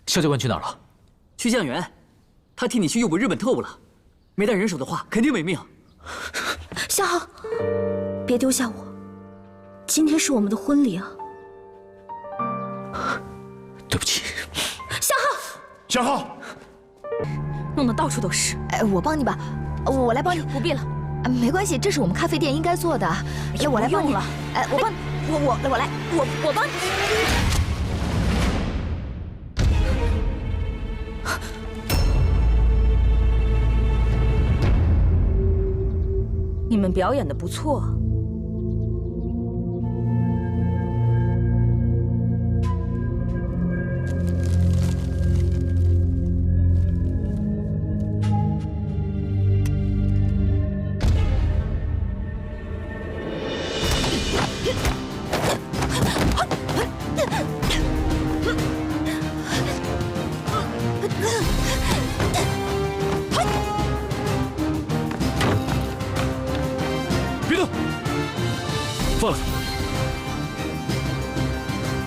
肖教官去哪儿了？去酱园，他替你去诱捕日本特务了。没带人手的话，肯定没命。夏浩，别丢下我，今天是我们的婚礼啊！对不起，夏浩，夏浩，弄得到处都是。哎，我帮你吧，我来帮你。不必了，没关系，这是我们咖啡店应该做的。哎，我来帮你了。哎，我帮你，我来，我帮你。你们表演的不错。放了他！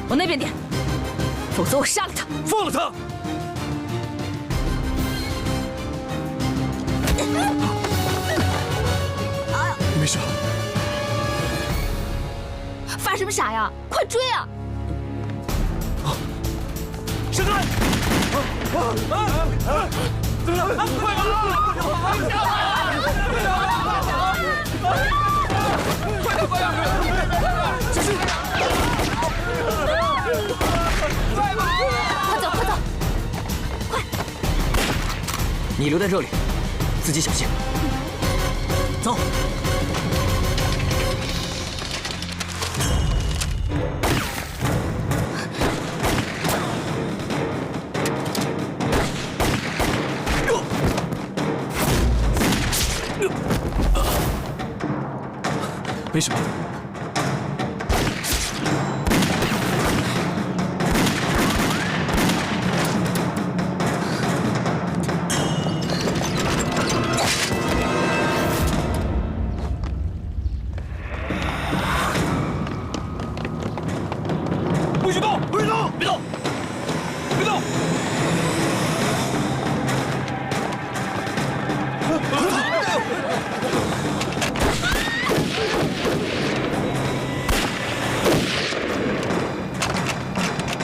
往那边点，否则我杀了他！放了他！没事。发什么傻呀？快追啊！闪开！怎么了？快跑！快点！小心！快走！快！你留在这里，自己小心。走。没什么。不许动！不许动！别动！别动！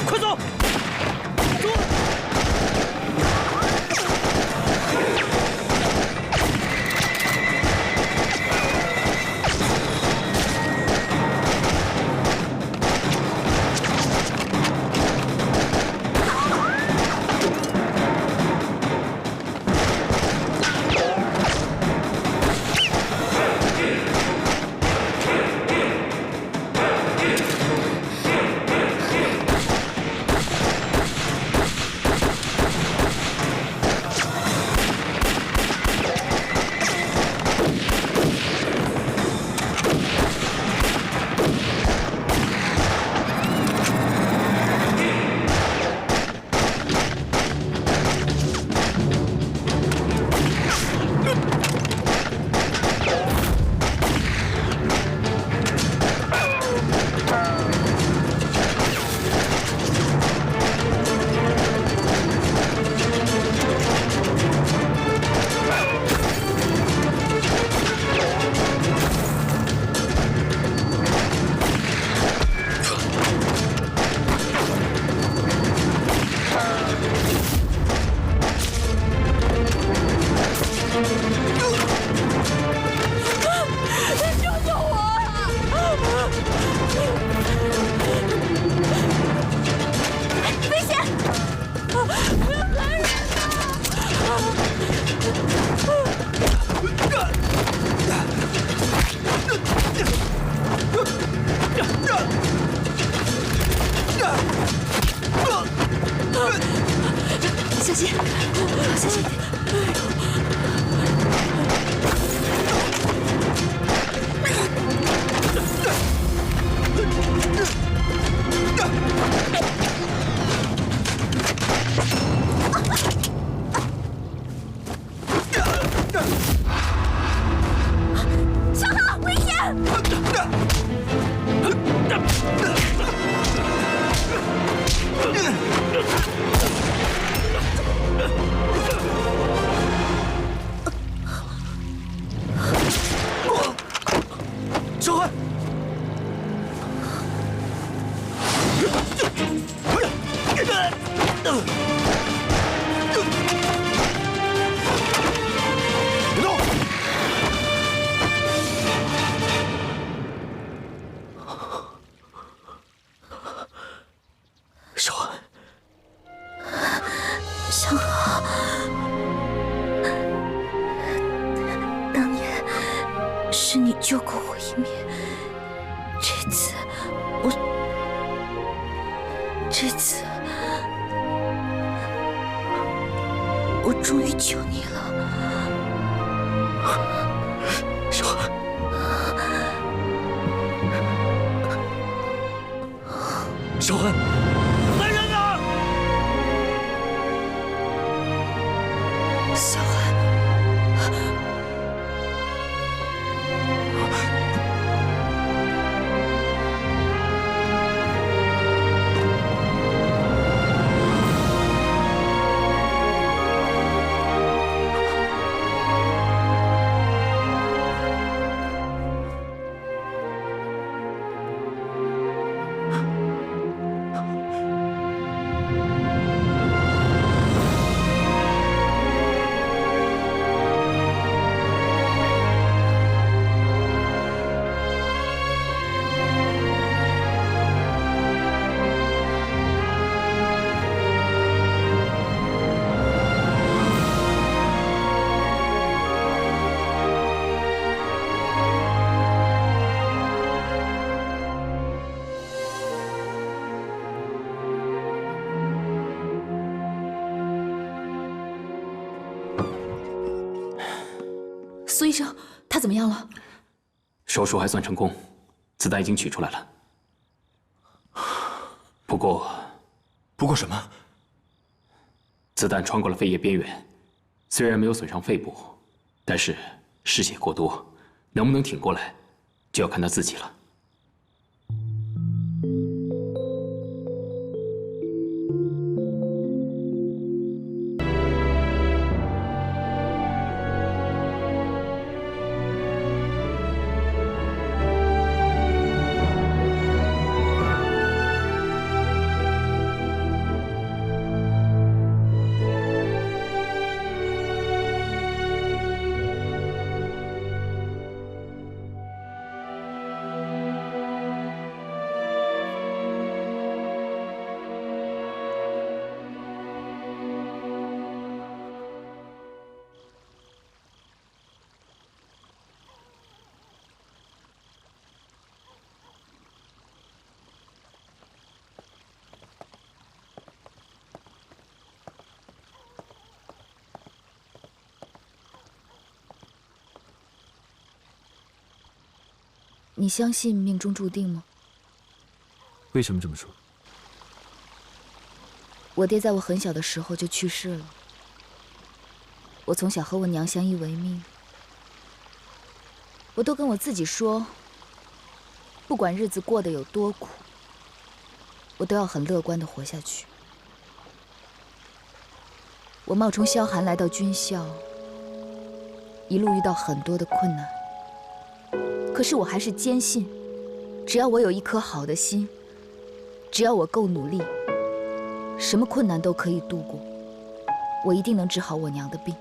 快走！走！小心，小心点。小浩，危险！别动！小寒，小浩，当年是你救过我一命，这次我终于救你了。小寒，小寒，来人呐！小寒，苏医生，他怎么样了？手术还算成功，子弹已经取出来了。不过什么？子弹穿过了肺叶边缘，虽然没有损伤肺部，但是失血过多，能不能挺过来，就要看他自己了。你相信命中注定吗？为什么这么说？我爹在我很小的时候就去世了，我从小和我娘相依为命，我都跟我自己说，不管日子过得有多苦，我都要很乐观地活下去。我冒充萧寒来到军校，一路遇到很多的困难，可是我还是坚信，只要我有一颗好的心，只要我够努力，什么困难都可以度过，我一定能治好我娘的病。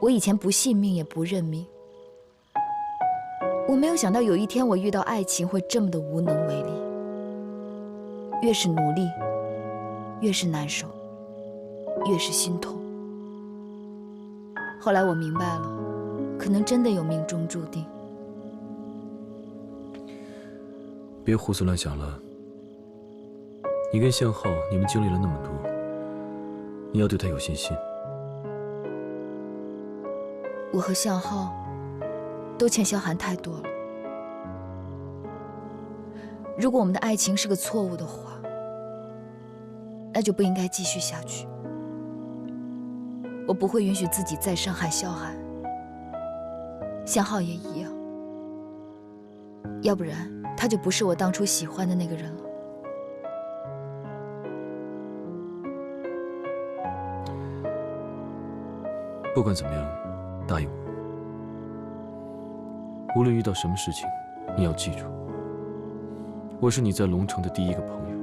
我以前不信命，也不认命，我没有想到有一天我遇到爱情会这么的无能为力。越是努力，越是难受，越是心痛。后来我明白了，可能真的有命中注定。别胡思乱想了。你跟向浩，你们经历了那么多，你要对他有信心。我和向浩都欠萧寒太多了。如果我们的爱情是个错误的话，那就不应该继续下去。我不会允许自己再伤害萧寒，向浩也一样，要不然他就不是我当初喜欢的那个人了。不管怎么样，答应我，无论遇到什么事情，你要记住，我是你在龙城的第一个朋友。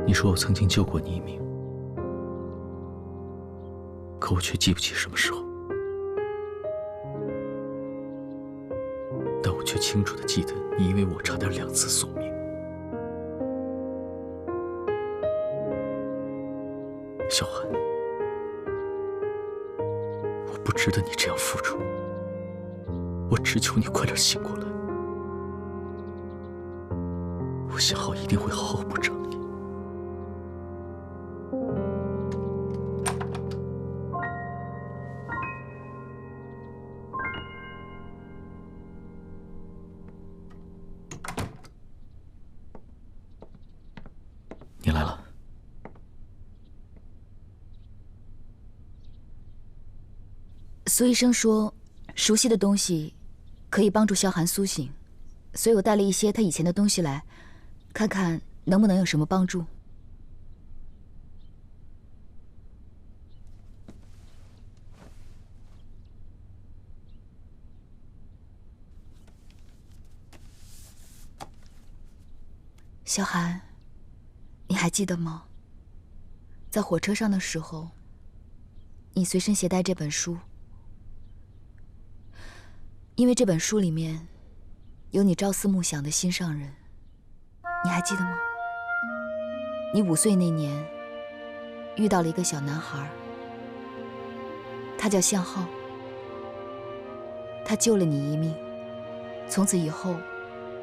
你说我曾经救过你一命，可我却记不起什么时候。但我却清楚地记得，你因为我差点2次送命。小寒，我不值得你这样付出，我只求你快点醒过来。我想好一定会好好补偿你。你来了。苏医生说，熟悉的东西可以帮助萧寒苏醒，所以我带了一些他以前的东西来，看看能不能有什么帮助。萧寒，你还记得吗？在火车上的时候，你随身携带这本书。因为这本书里面有你朝思暮想的心上人，你还记得吗？你5岁那年遇到了一个小男孩，他叫向浩，他救了你一命，从此以后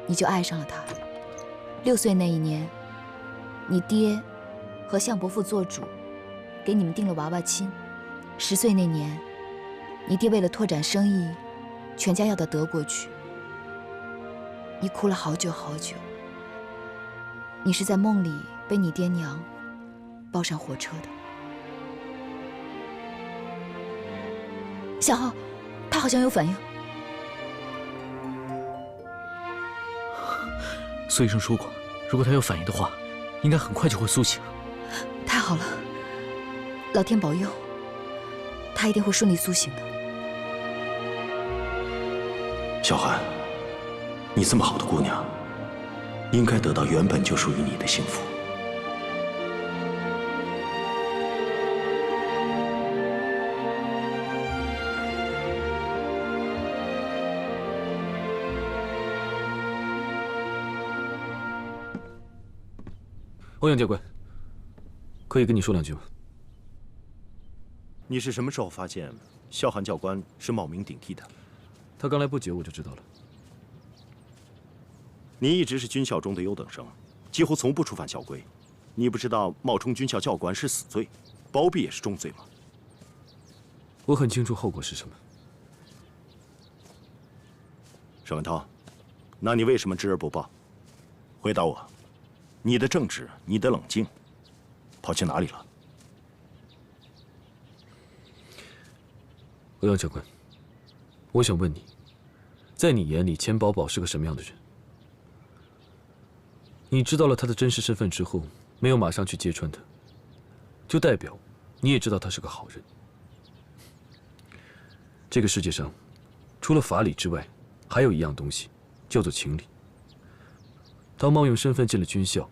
你就爱上了他。6岁那一年，你爹和向伯父做主，给你们定了娃娃亲。10岁那年，你爹为了拓展生意，全家要到德国去，你哭了好久好久。你是在梦里被你爹娘抱上火车的。小浩，他好像有反应。苏医生说过，如果他有反应的话，应该很快就会苏醒。太好了，老天保佑，他一定会顺利苏醒的。小寒，你这么好的姑娘，应该得到原本就属于你的幸福。欧阳教官，可以跟你说2句吗？你是什么时候发现萧寒教官是冒名顶替的？他刚来不久，我就知道了。你一直是军校中的优等生，几乎从不触犯校规。你不知道冒充军校教官是死罪，包庇也是重罪吗？我很清楚后果是什么。沈文涛，那你为什么知而不报？回答我，你的正直，你的冷静，跑去哪里了？欧阳教官，我想问你，在你眼里，钱宝宝是个什么样的人？你知道了他的真实身份之后，没有马上去揭穿他，就代表你也知道他是个好人。这个世界上，除了法理之外，还有一样东西，叫做情理。他冒用身份进了军校，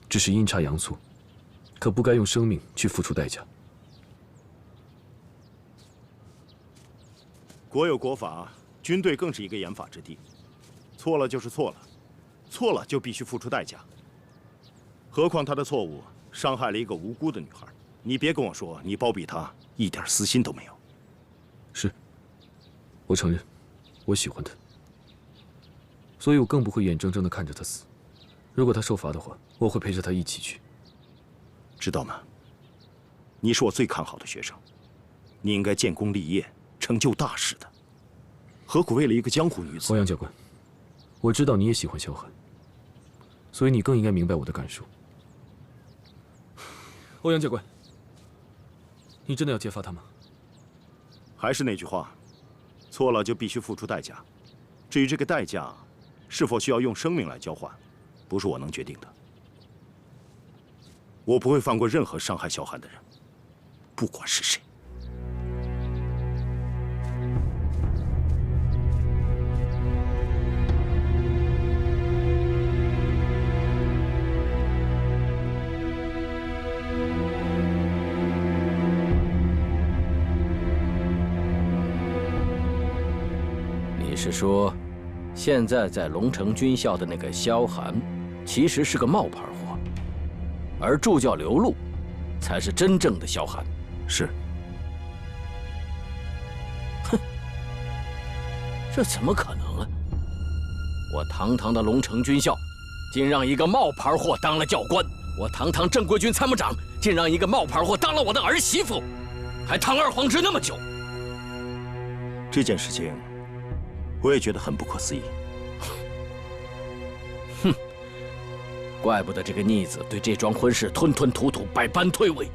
只是阴差阳错，可不该用生命去付出代价。国有国法，军队更是一个严法之地。错了就是错了，错了就必须付出代价。何况他的错误伤害了一个无辜的女孩，你别跟我说你包庇他一点私心都没有。是，我承认，我喜欢他，所以我更不会眼睁睁地看着他死。如果他受罚的话，我会陪着他一起去。知道吗？你是我最看好的学生，你应该建功立业，成就大事的，何苦为了一个江湖女子？欧阳教官，我知道你也喜欢萧寒，所以你更应该明白我的感受。欧阳教官，你真的要揭发他吗？还是那句话，错了就必须付出代价。至于这个代价是否需要用生命来交换，不是我能决定的。我不会放过任何伤害萧寒的人，不管是谁。是说，现在在龙城军校的那个萧寒，其实是个冒牌货，而助教刘露，才是真正的萧寒。是。哼，这怎么可能啊！我堂堂的龙城军校，竟让一个冒牌货当了教官；我堂堂正规军参谋长，竟让一个冒牌货当了我的儿媳妇，还堂而皇之那么久。这件事情，我也觉得很不可思议。哼，怪不得这个逆子对这桩婚事吞吞吐吐，百般推诿。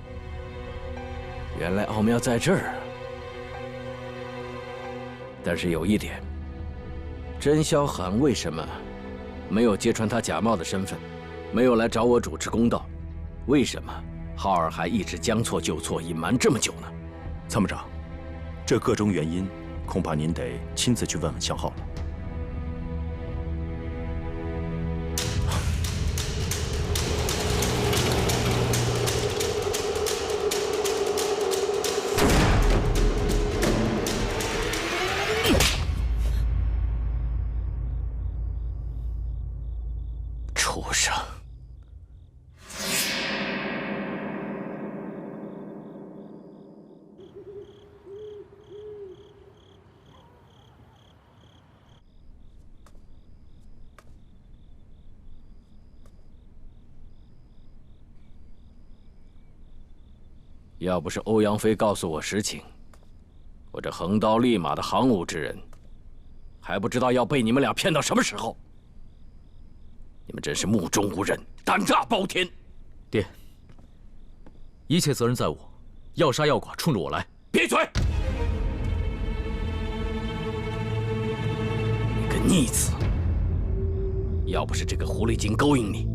原来奥妙在这儿啊！但是有一点，甄萧寒为什么没有揭穿他假冒的身份，没有来找我主持公道？为什么浩儿还一直将错就错，隐瞒这么久呢？参谋长，这个中原因，恐怕您得亲自去问问萧浩了。畜生！要不是欧阳飞告诉我实情，我这横刀立马的行伍之人，还不知道要被你们俩骗到什么时候。你们真是目中无人，胆大包天！爹，一切责任在我，要杀要剐冲着我来。闭嘴！你个逆子！要不是这个狐狸精勾引你，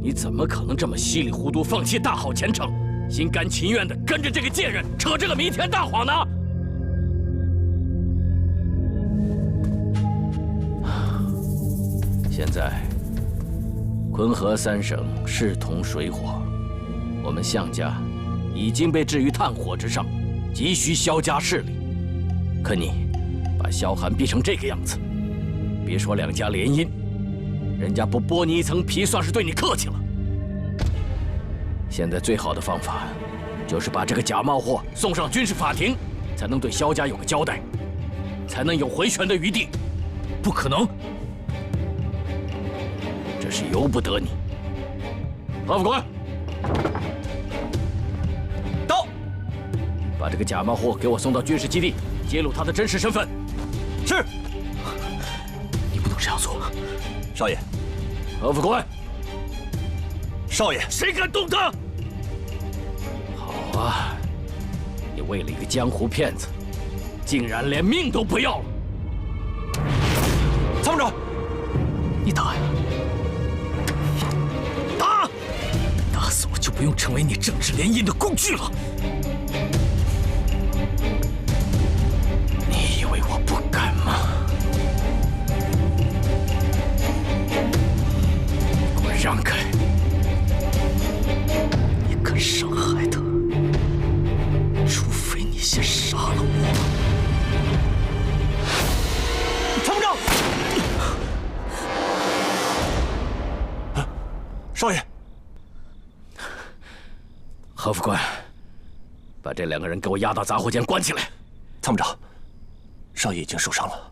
你怎么可能这么稀里糊涂放弃大好前程，心甘情愿地跟着这个贱人扯这个弥天大谎呢？现在，昆河三省势同水火，我们项家已经被置于炭火之上，急需萧家势力。可你把萧寒逼成这个样子，别说两家联姻，人家不剥你一层皮，算是对你客气了。现在最好的方法，就是把这个假冒货送上军事法庭，才能对萧家有个交代，才能有回旋的余地。不可能！这是由不得你。何副官，到，把这个假冒货给我送到军事基地，揭露他的真实身份。是。你不能这样做，少爷。何副官，少爷，谁敢动他？好啊，你为了一个江湖骗子，竟然连命都不要了。参谋长，你打呀！打！打死我就不用成为你政治联姻的工具了。你以为我不敢吗？给我让开！你敢伤害他，除非你先杀了我。参谋长，少爷。何副官，把这两个人给我押到杂货间关起来。参谋长，少爷已经受伤了。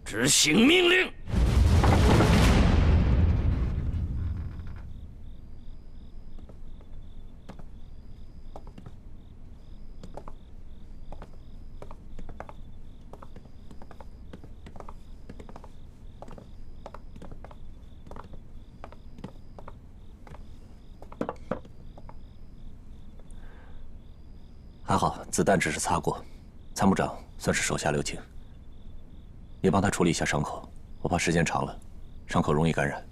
执行命令。还好，子弹只是擦过，参谋长算是手下留情。也帮他处理一下伤口，我怕时间长了，伤口容易感染。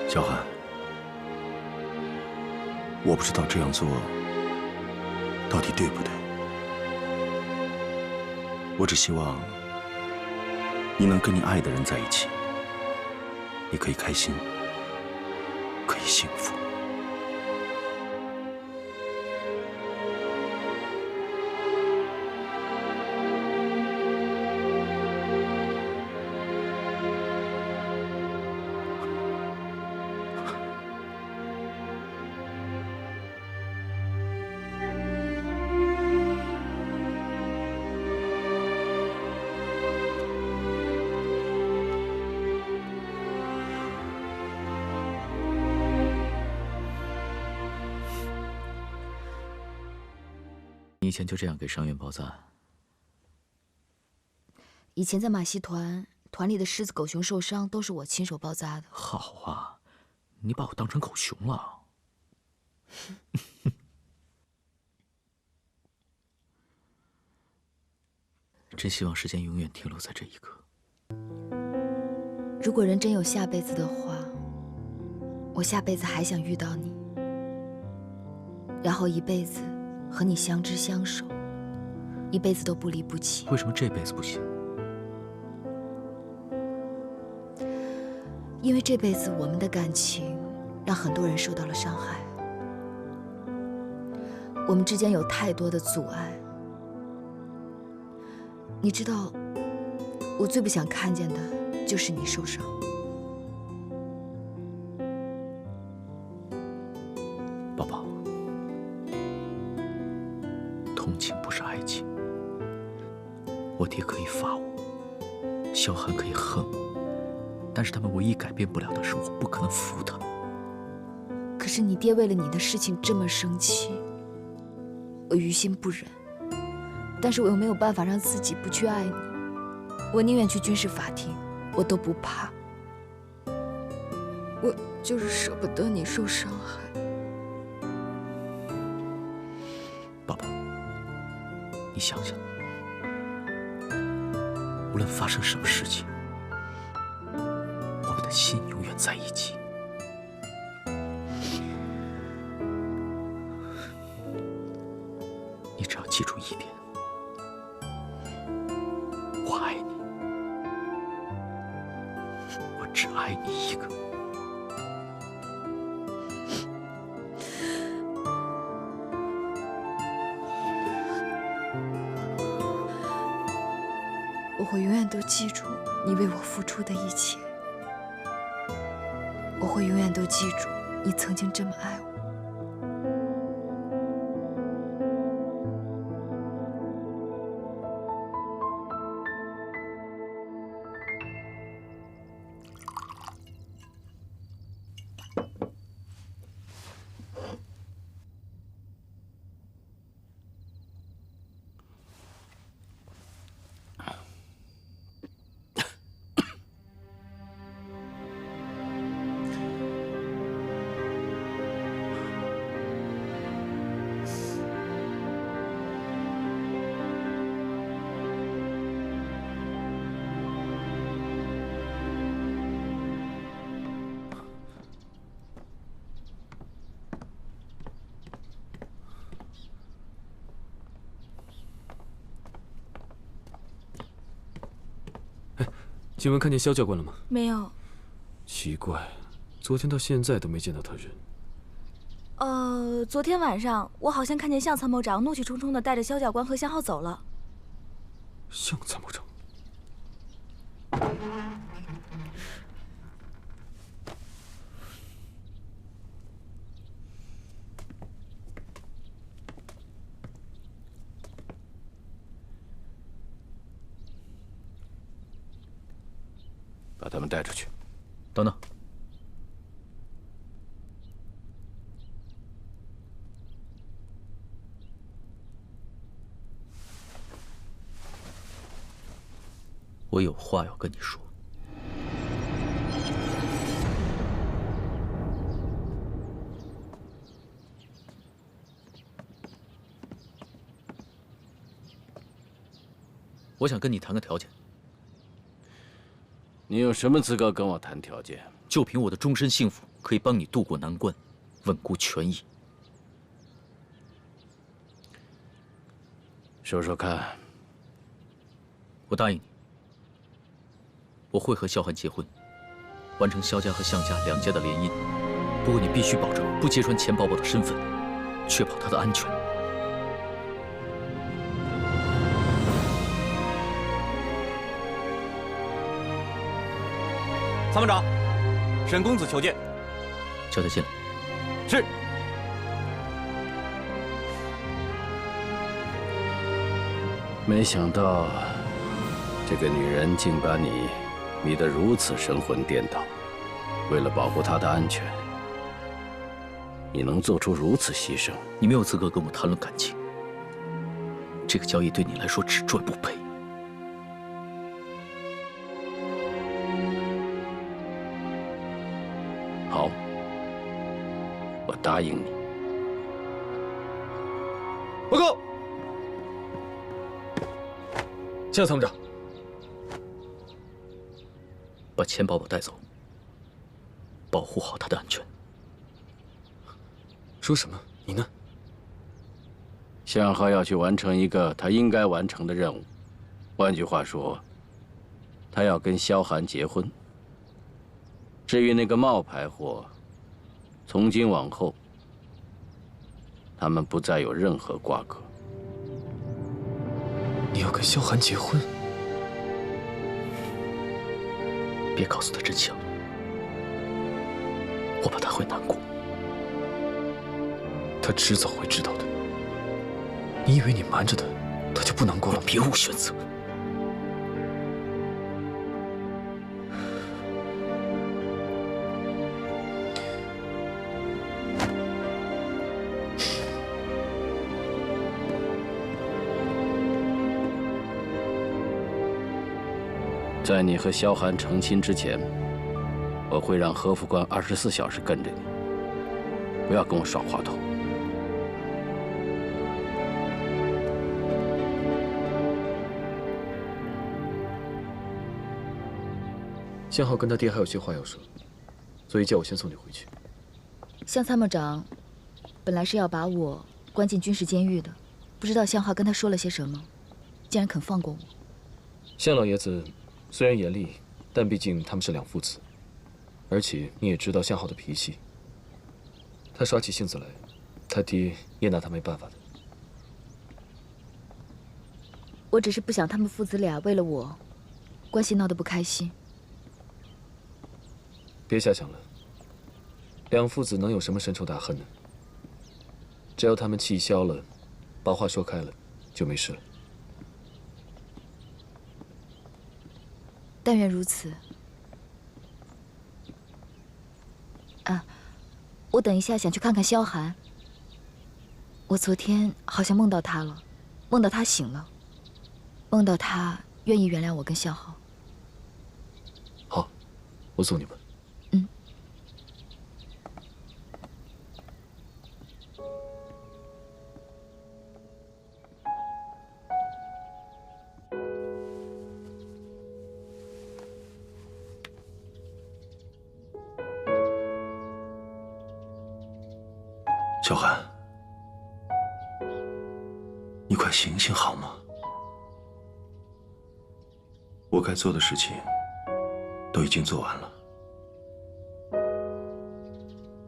小寒，我不知道这样做到底对不对。我只希望你能跟你爱的人在一起，你可以开心，可以幸福。你以前就这样给伤员包扎？以前在马戏团，团里的狮子、狗熊受伤都是我亲手包扎的。好啊，你把我当成狗熊了。真希望时间永远停留在这一刻。如果人真有下辈子的话，我下辈子还想遇到你，然后一辈子和你相知相守，一辈子都不离不弃。为什么这辈子不行？因为这辈子我们的感情让很多人受到了伤害，我们之间有太多的阻碍。你知道，我最不想看见的就是你受伤。宝宝，同情不是爱情。我爹可以罚我，萧寒可以恨我，但是他们唯一改变不了的是，我不可能服他。可是你爹为了你的事情这么生气，我于心不忍。但是我又没有办法让自己不去爱你，我宁愿去军事法庭，我都不怕。我就是舍不得你受伤害。宝宝，你想想，无论发生什么事情，我们的心永远在一起。你只要记住一点，我爱你，我只爱你一个。我会永远都记住你为我付出的一切，我会永远都记住你曾经这么爱我。请问看见萧教官了吗？没有。奇怪，昨天到现在都没见到他人。昨天晚上我好像看见向参谋长怒气冲冲地带着萧教官和向浩走了。向参谋长。把他们带出去。等等，我有话要跟你说。我想跟你谈个条件。你有什么资格跟我谈条件？就凭我的终身幸福，可以帮你渡过难关，稳固权益。说说看。我答应你，我会和萧寒结婚，完成萧家和项家两家的联姻。不过你必须保证不揭穿钱宝宝的身份，确保他的安全。参谋长，沈公子求见。叫他进来。是。没想到，这个女人竟把你迷得如此神魂颠倒。为了保护她的安全，你能做出如此牺牲？你没有资格跟我谈论感情。这个交易对你来说只赚不赔。好，我答应你。报告，向参谋长，把钱宝宝带走，保护好他的安全。说什么？你呢？向浩要去完成一个他应该完成的任务，换句话说，他要跟萧寒结婚。至于那个冒牌货，从今往后，他们不再有任何瓜葛。你要跟萧寒结婚？别告诉他真相，我怕他会难过。他迟早会知道的。你以为你瞒着他，他就不难过了吗？别无选择。在你和萧寒成亲之前，我会让何副官24小时跟着你，不要跟我耍滑头。向浩跟他爹还有些话要说，所以叫我先送你回去。向参谋长本来是要把我关进军事监狱的，不知道向浩跟他说了些什么，竟然肯放过我。向老爷子虽然严厉，但毕竟他们是两父子，而且你也知道向浩的脾气，他耍起性子来，他爹也拿他没办法的。我只是不想他们父子俩为了我，关系闹得不开心。别瞎想了，两父子能有什么深仇大恨呢？只要他们气消了，把话说开了，就没事了。但愿如此。啊，我等一下想去看看萧寒。我昨天好像梦到他了，梦到他醒了，梦到他愿意原谅我跟向浩。好，我送你们。小寒，你快醒醒好吗？我该做的事情都已经做完了，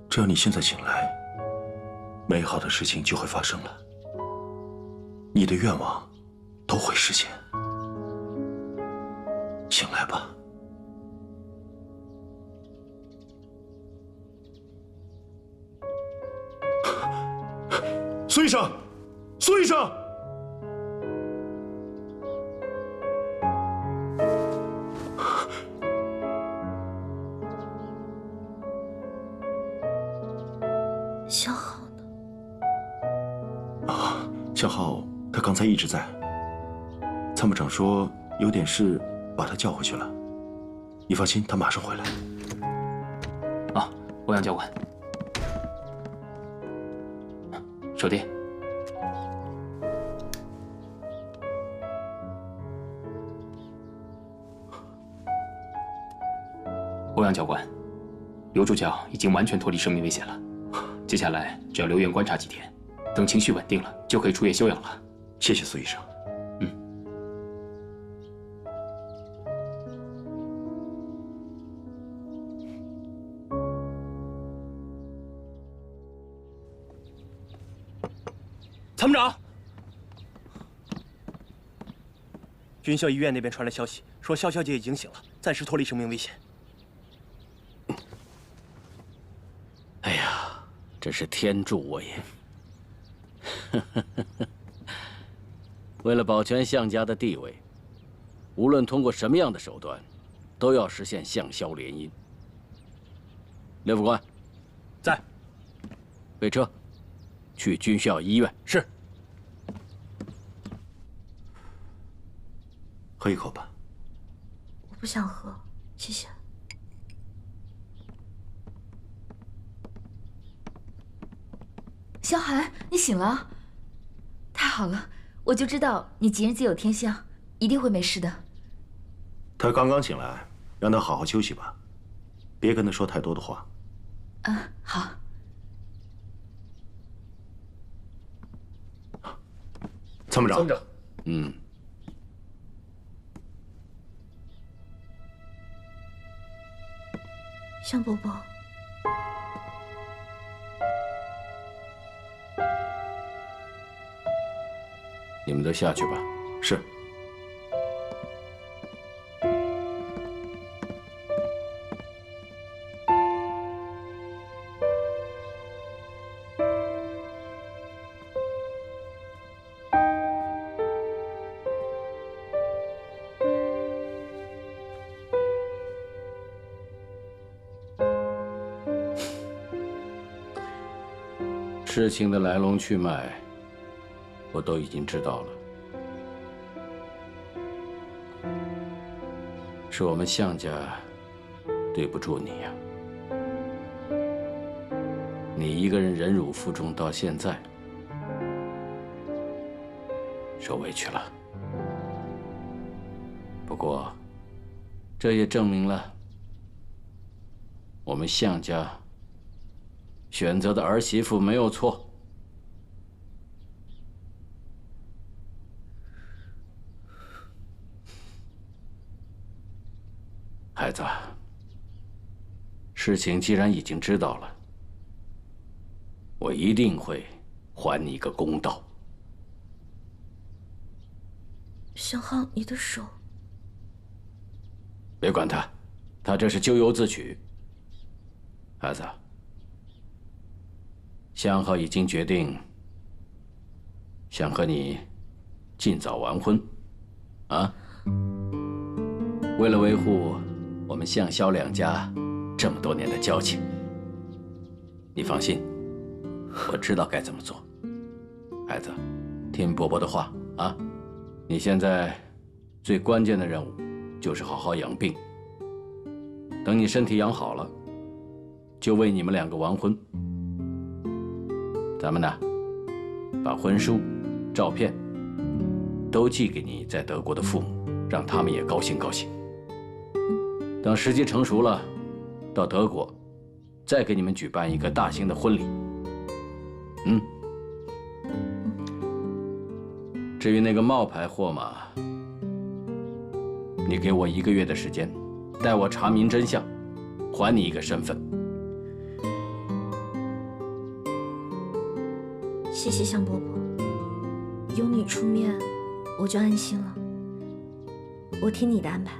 只要你现在醒来，美好的事情就会发生了，你的愿望都会实现。醒来吧。苏医生，苏医生，萧浩呢？啊，向浩他刚才一直在。参谋长说有点事，把他叫回去了。你放心，他马上回来。啊，欧阳教官。手电。欧阳教官，刘助教已经完全脱离生命危险了，接下来只要留院观察几天，等情绪稳定了，就可以出院休养了。谢谢苏医生。参谋长，军校医院那边传来消息，说肖小姐已经醒了，暂时脱离生命危险。哎呀，真是天助我也！为了保全项家的地位，无论通过什么样的手段，都要实现项萧联姻。刘副官，在。备车，去军校医院。是。喝一口吧。我不想喝，谢谢。萧寒，你醒了，太好了！我就知道你吉人自有天相，一定会没事的。他刚刚醒来，让他好好休息吧，别跟他说太多的话。嗯，好。参谋长。参谋长。向伯伯。你们都下去吧。是。事情的来龙去脉，我都已经知道了。是我们项家对不住你呀，你一个人忍辱负重到现在，受委屈了。不过，这也证明了我们项家选择的儿媳妇没有错。孩子，事情既然已经知道了，我一定会还你一个公道。小浩，你的手。别管他，他这是咎由自取。孩子，向浩已经决定想和你尽早完婚，啊？为了维护我们向萧两家这么多年的交情，你放心，我知道该怎么做。孩子，听伯伯的话啊！你现在最关键的任务就是好好养病。等你身体养好了，就为你们两个完婚。咱们呢，把婚书、照片都寄给你在德国的父母，让他们也高兴高兴。等时机成熟了，到德国再给你们举办一个大型的婚礼。至于那个冒牌货马，你给我1个月的时间，待我查明真相，还你一个身份。谢谢向伯伯，有你出面，我就安心了。我听你的安排。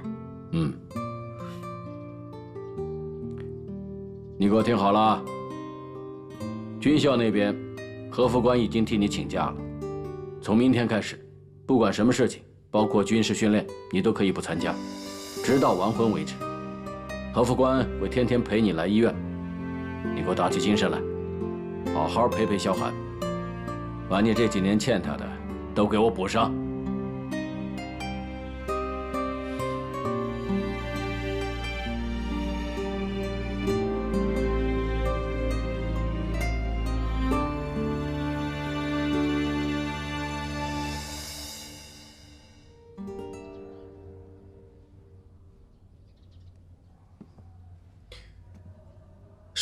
你给我听好了啊！军校那边，何副官已经替你请假了。从明天开始，不管什么事情，包括军事训练，你都可以不参加，直到完婚为止。何副官会天天陪你来医院，你给我打起精神来，好好陪陪萧寒，把你这几年欠他的都给我补上。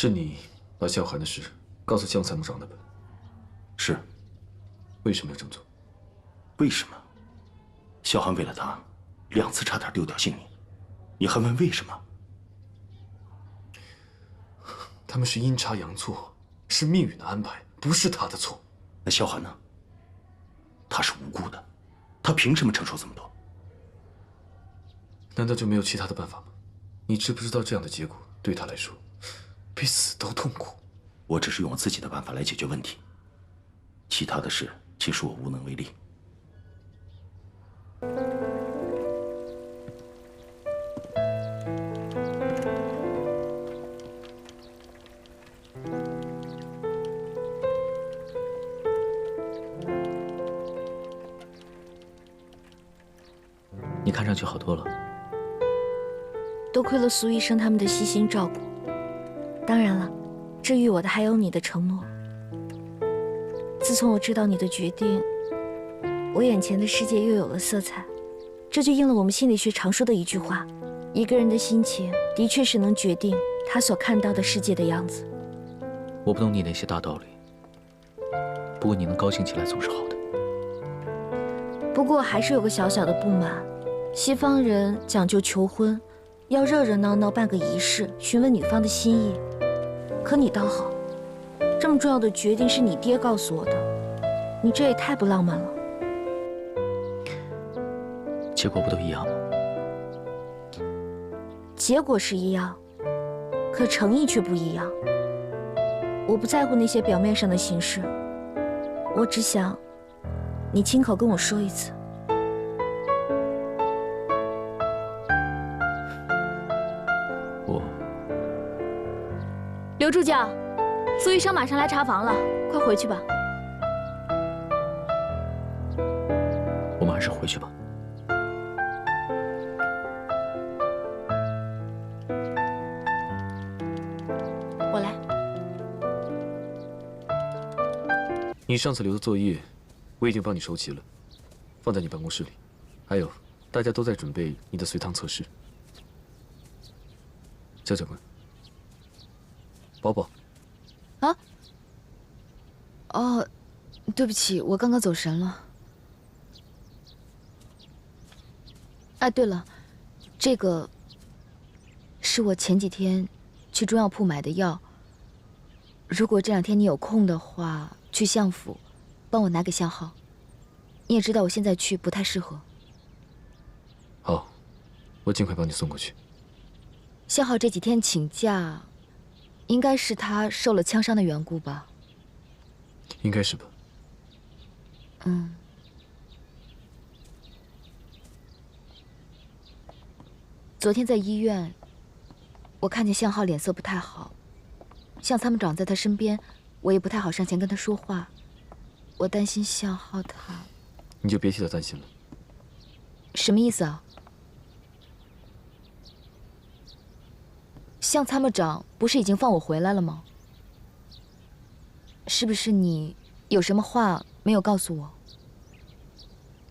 是你把萧寒的事告诉江参谋长的吧？是。为什么要这么做？为什么？萧寒为了他2次差点丢掉性命，你还问为什么？他们是阴差阳错，是命运的安排，不是他的错。那萧寒呢？他是无辜的，他凭什么承受这么多？难道就没有其他的办法吗？你知不知道这样的结果对他来说，比死都痛苦？我只是用我自己的办法来解决问题，其他的事其实我无能为力。你看上去好多了。多亏了苏医生他们的悉心照顾。当然了，治愈我的还有你的承诺。自从我知道你的决定，我眼前的世界又有了色彩。这就应了我们心理学常说的一句话：一个人的心情的确是能决定他所看到的世界的样子。我不懂你那些大道理，不过你能高兴起来总是好的。不过还是有个小小的不满，西方人讲究求婚，要热热闹闹办个仪式，询问女方的心意。可你倒好，这么重要的决定是你爹告诉我的，你这也太不浪漫了。结果不都一样吗？结果是一样，可诚意却不一样。我不在乎那些表面上的形式，我只想你亲口跟我说一次。刘助教，苏医生马上来查房了，快回去吧。我们还是回去吧。我来。你上次留的作业，我已经帮你收齐了，放在你办公室里。还有，大家都在准备你的随堂测试。肖教官。宝宝，啊？哦，对不起，我刚刚走神了。哎，对了，这个是我前几天去中药铺买的药。如果这2天你有空的话，去相府帮我拿给向浩。你也知道我现在去不太适合。好，我尽快帮你送过去。向浩这几天请假。应该是他受了枪伤的缘故吧？应该是吧。嗯。昨天在医院，我看见向浩脸色不太好，向参谋长在他身边，我也不太好上前跟他说话。我担心向浩他……你就别替他担心了。什么意思啊？向参谋长不是已经放我回来了吗？是不是你有什么话没有告诉我？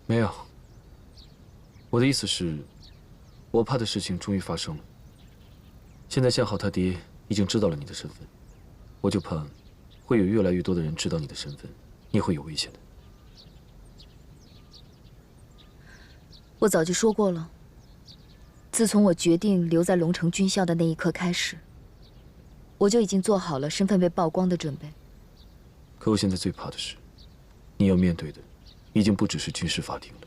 没有。我的意思是，我怕的事情终于发生了。现在向浩他爹已经知道了你的身份，我就怕会有越来越多的人知道你的身份，你会有危险的。我早就说过了。自从我决定留在龙城军校的那一刻开始，我就已经做好了身份被曝光的准备。可我现在最怕的是，你要面对的已经不只是军事法庭了。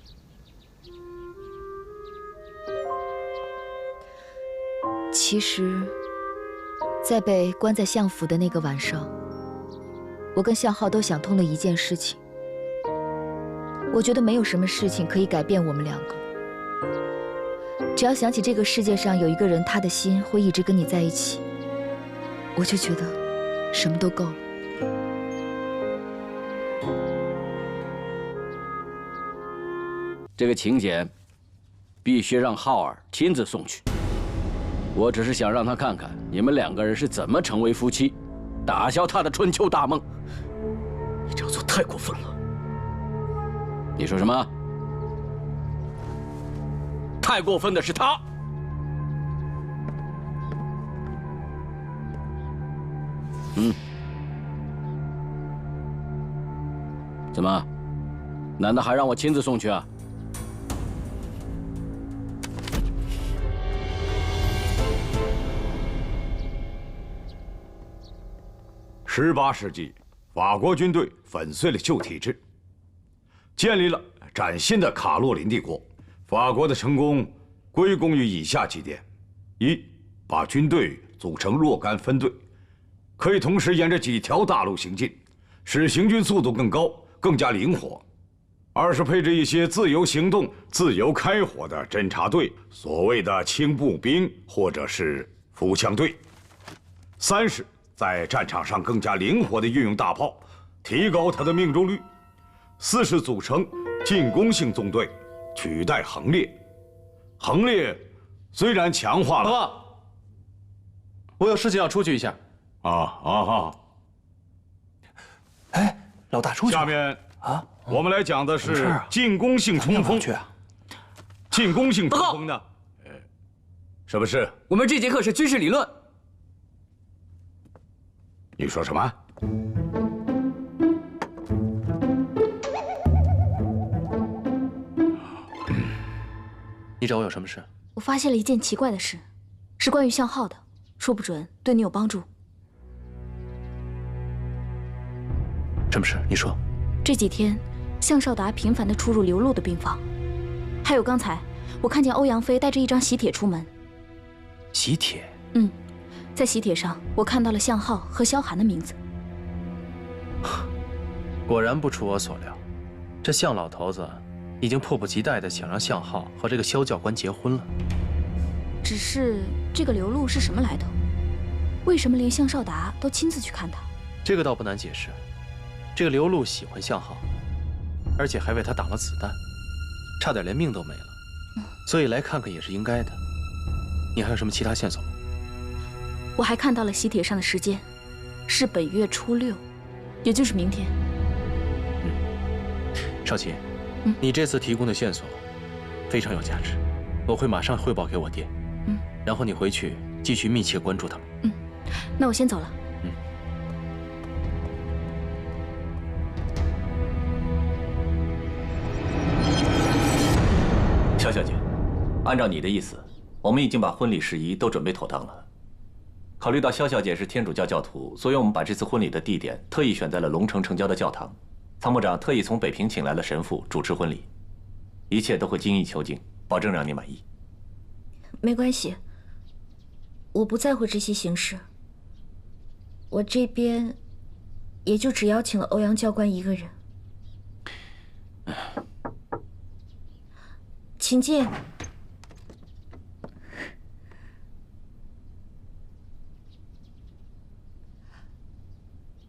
其实，在被关在相府的那个晚上，我跟向浩都想通了一件事情。我觉得没有什么事情可以改变我们2个。只要想起这个世界上有一个人，他的心会一直跟你在一起，我就觉得什么都够了。这个请柬必须让浩儿亲自送去。我只是想让他看看你们2个人是怎么成为夫妻，打消他的春秋大梦。你这样做太过分了。你说什么？太过分的是他。怎么？难道还让我亲自送去啊？ 18世纪，法国军队粉碎了旧体制，建立了崭新的卡洛林帝国。法国的成功归功于以下几点：一，把军队组成若干分队，可以同时沿着几条大路行进，使行军速度更高、更加灵活；二是配置一些自由行动、自由开火的侦察队，所谓的轻步兵或者是步枪队；三是 在战场上更加灵活地运用大炮，提高它的命中率；四是组成进攻性纵队，取代横列。横列虽然强化了，爸，我有事情要出去一下。哎，老大出去。下面啊，我们来讲的是进攻性冲锋。进攻性冲锋呢？什么事？我们这节课是军事理论。 你说什么？你找我有什么事？我发现了一件奇怪的事，是关于向浩的，说不准对你有帮助。什么事？你说。这几天，向少达频繁地出入刘露的病房，还有刚才我看见欧阳飞带着一张喜帖出门。喜帖？嗯。 在喜帖上，我看到了向浩和萧寒的名字。果然不出我所料，这向老头子已经迫不及待地想让向浩和这个萧教官结婚了。只是这个刘露是什么来头？为什么连向少达都亲自去看他？这个倒不难解释。这个刘露喜欢向浩，而且还为他挡了子弹，差点连命都没了，所以来看看也是应该的。你还有什么其他线索吗？ 我还看到了喜帖上的时间，是本月初6，也就是明天。少奇，你这次提供的线索非常有价值，我会马上汇报给我爹。然后你回去继续密切关注他们。那我先走了。萧小姐，按照你的意思，我们已经把婚礼事宜都准备妥当了。 考虑到萧小姐是天主教教徒，所以我们把这次婚礼的地点特意选在了龙城城郊的教堂。参谋长特意从北平请来了神父主持婚礼，一切都会精益求精，保证让你满意。没关系，我不在乎这些形式。我这边也就只邀请了欧阳教官一个人。请进。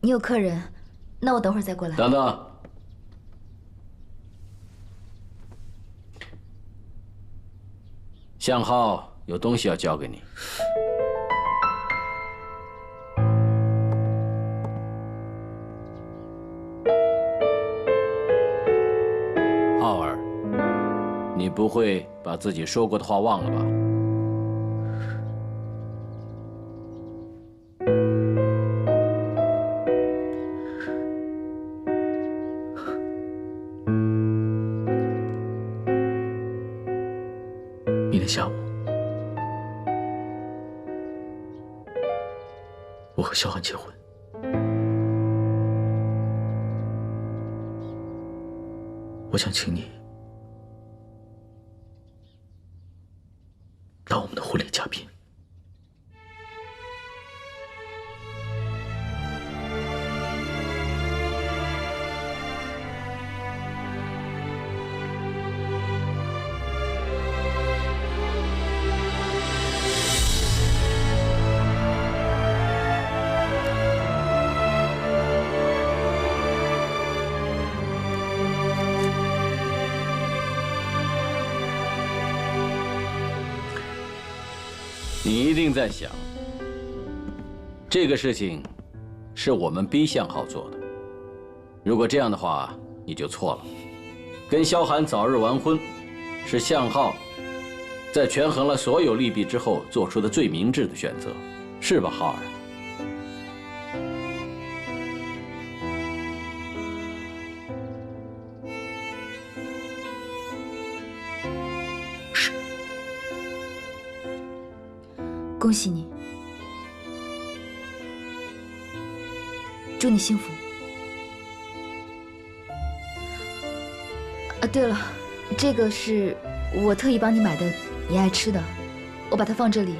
你有客人，那我等会儿再过来。等等，向浩有东西要交给你。浩儿，你不会把自己说过的话忘了吧？ 明天下午，我和萧寒结婚。我想请你当我们的婚礼嘉宾。你一定在想，这个事情是我们逼向浩做的。如果这样的话，你就错了。跟萧寒早日完婚，是向浩在权衡了所有利弊之后做出的最明智的选择，是吧，浩儿？恭喜你，祝你幸福。啊，对了，这个是我特意帮你买的你爱吃的，我把它放这里。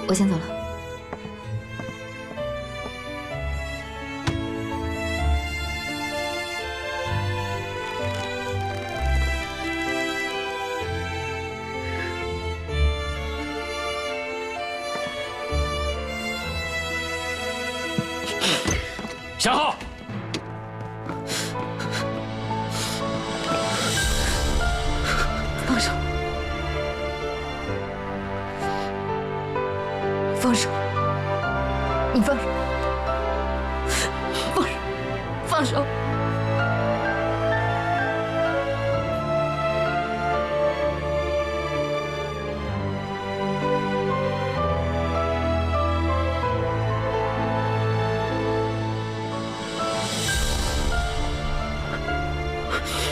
我先走了。向浩，放手！放手！你放手！放手！放手！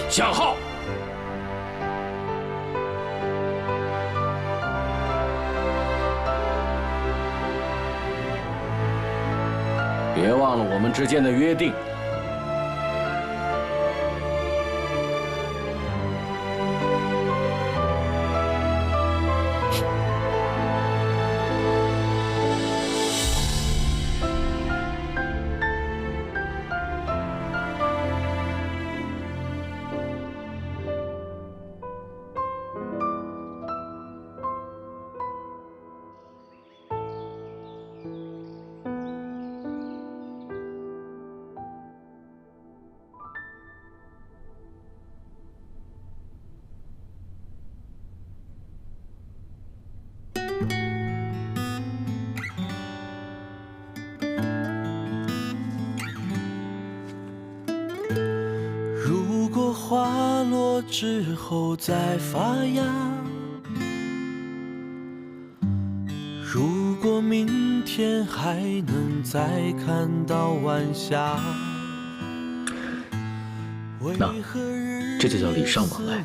向浩，别忘了我们之间的约定。如果花落之后再发芽，如果明天还能再看到晚霞，那这就叫礼尚往来。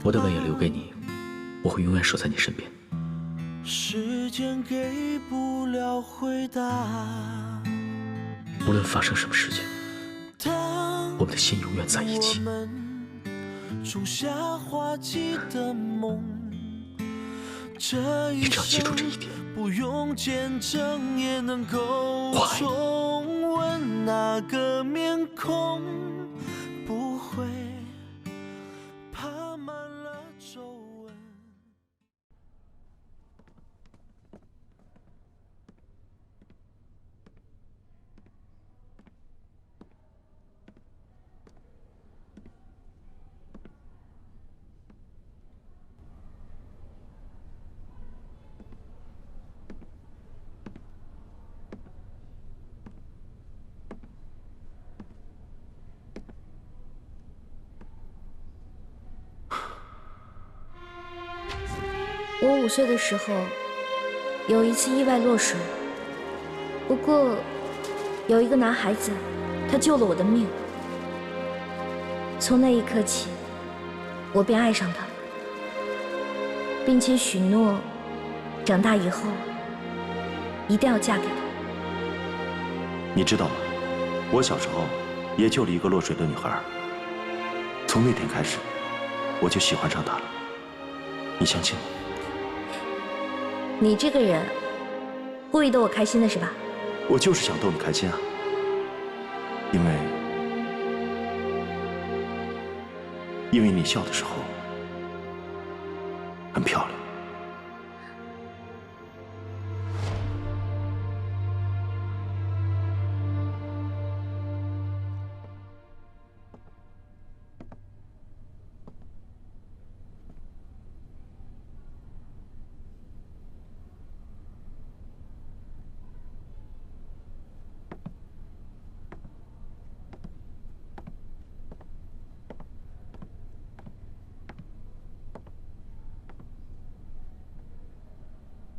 我的吻也留给你，我会永远守在你身边。时间给不了回答，无论发生什么事情，我们的心永远在一起。种下花期的梦，你只要记住这一点。不用见证也能够重温那个面孔，不会爬满了皱纹。我5岁的时候，有一次意外落水。不过，有一个男孩子，他救了我的命。从那一刻起，我便爱上他，并且许诺，长大以后一定要嫁给他。你知道吗？我小时候也救了一个落水的女孩。从那天开始，我就喜欢上她了。你相信吗？你这个人，故意逗我开心的是吧？我就是想逗你开心啊，因为你笑的时候很漂亮。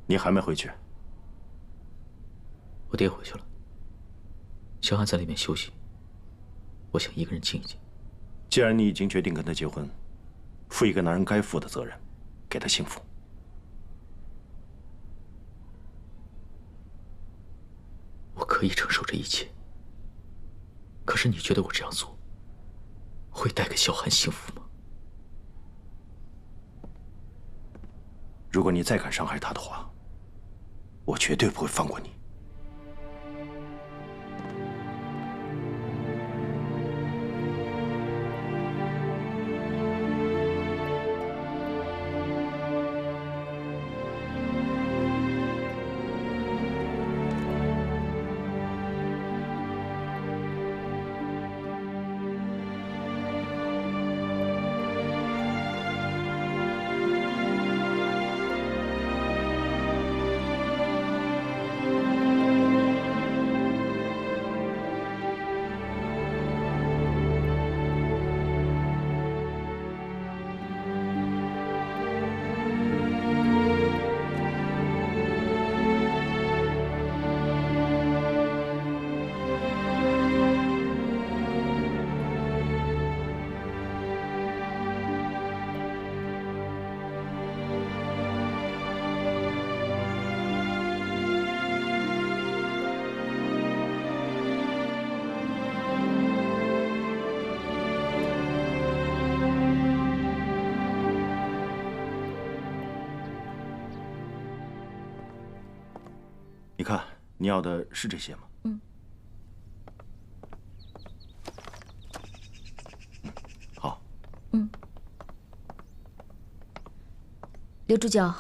你还没回去？我爹回去了，小汉在里面休息，我想一个人静一静。既然你已经决定跟他结婚，负一个男人该负的责任，给他幸福。可以承受这一切。可是你觉得我这样做会带给萧寒幸福吗？如果你再敢伤害他的话，我绝对不会放过你。你看，你要的是这些吗？嗯。好。嗯。刘主教，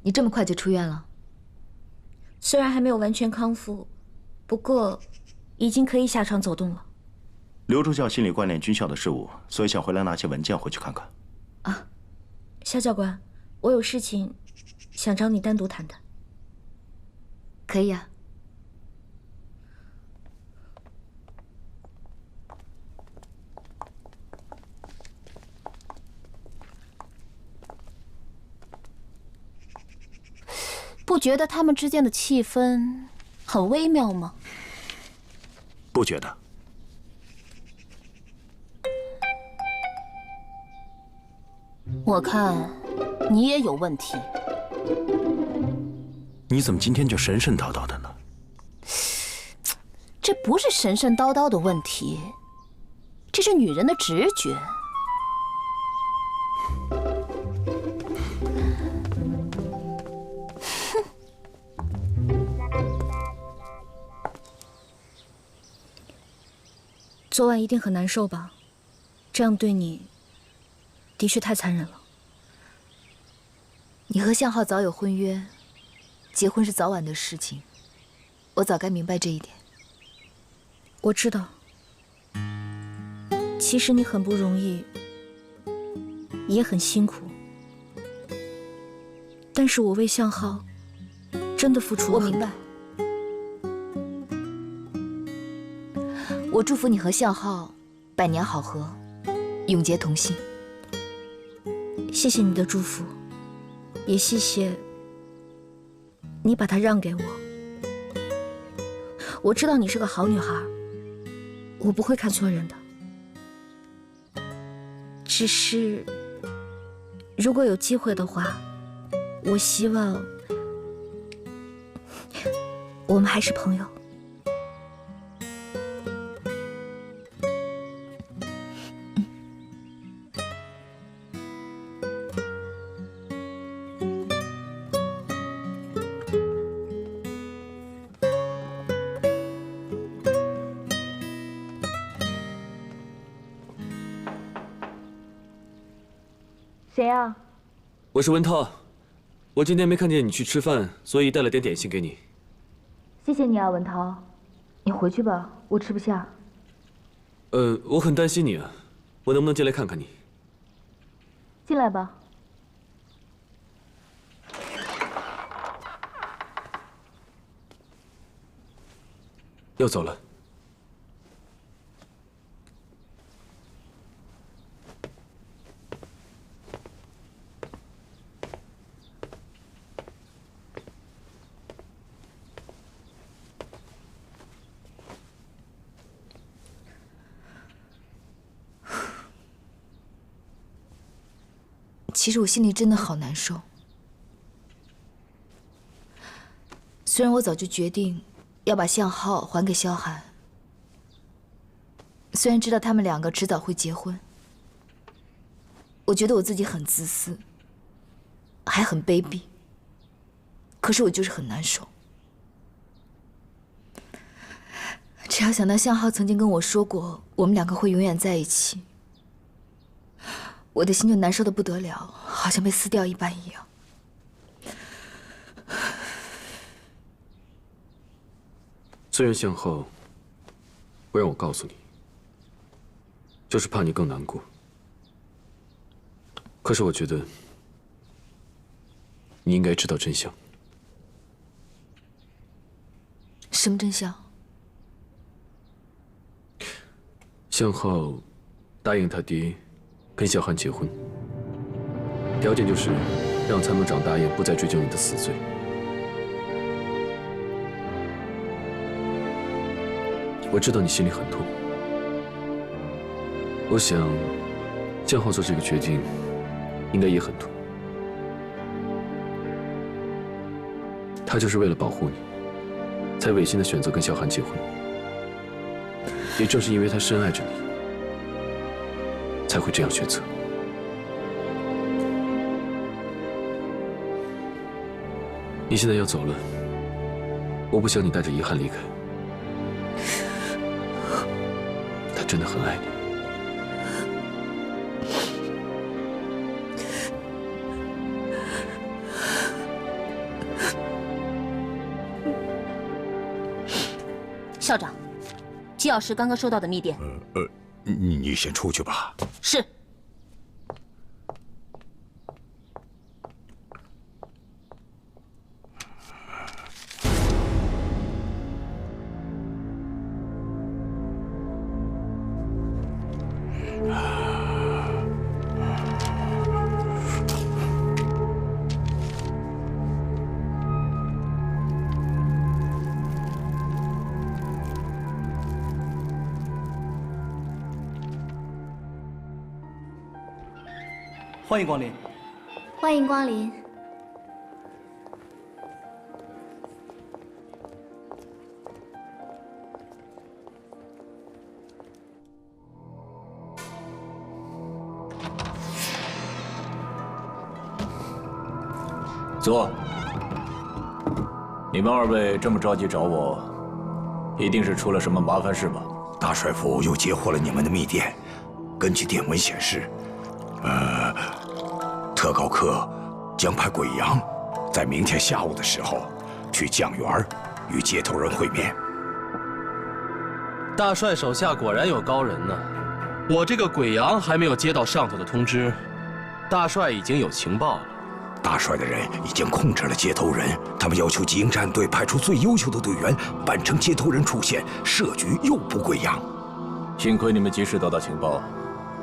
你这么快就出院了？虽然还没有完全康复，不过已经可以下床走动了。刘助教心里挂念军校的事务，所以想回来拿些文件回去看看。啊，肖教官，我有事情想找你单独谈谈。可以啊。不觉得他们之间的气氛很微妙吗？不觉得。我看你也有问题。你怎么今天就神神叨叨的呢？这不是神神叨叨的问题，这是女人的直觉。昨晚一定很难受吧？这样对你，的确太残忍了。你和向浩早有婚约，结婚是早晚的事情，我早该明白这一点。我知道，其实你很不容易，也很辛苦，但是我为向浩真的付出了很多。我明白。我祝福你和向浩百年好合，永结同心。谢谢你的祝福，也谢谢你把他让给我。我知道你是个好女孩，我不会看错人的。只是，如果有机会的话，我希望我们还是朋友。谁啊？我是文涛，我今天没看见你去吃饭，所以带了点点心给你。谢谢你啊，文涛。你回去吧，我吃不下。我很担心你啊，我能不能进来看看你？进来吧。要走了。其实我心里真的好难受。虽然我早就决定要把向浩还给萧寒。虽然知道他们两个迟早会结婚，我觉得我自己很自私，还很卑鄙。可是我就是很难受。只要想到向浩曾经跟我说过，我们两个会永远在一起，我的心就难受得不得了，好像被撕掉一般一样。虽然向浩不让我告诉你，就是怕你更难过。可是我觉得你应该知道真相。什么真相？向浩答应他爹跟萧寒结婚，条件就是让参谋长答应不再追究你的死罪。我知道你心里很痛，我想向浩做这个决定应该也很痛。他就是为了保护你，才违心的选择跟萧寒结婚。也正是因为他深爱着你，才会这样选择。你现在要走了，我不想你带着遗憾离开。他真的很爱你。校长，季老师刚刚收到的密电。你先出去吧。是。欢迎光临。欢迎光临。坐。你们二位这么着急找我，一定是出了什么麻烦事吧？大帅府又截获了你们的密电，根据电文显示，特高科将派鬼阳在明天下午的时候去酱园与接头人会面。大帅手下果然有高人呢。我这个鬼阳还没有接到上头的通知，大帅已经有情报了。大帅的人已经控制了接头人，他们要求机营战队派出最优秀的队员，扮成接头人出现，设局诱捕鬼阳。幸亏你们及时得到情报，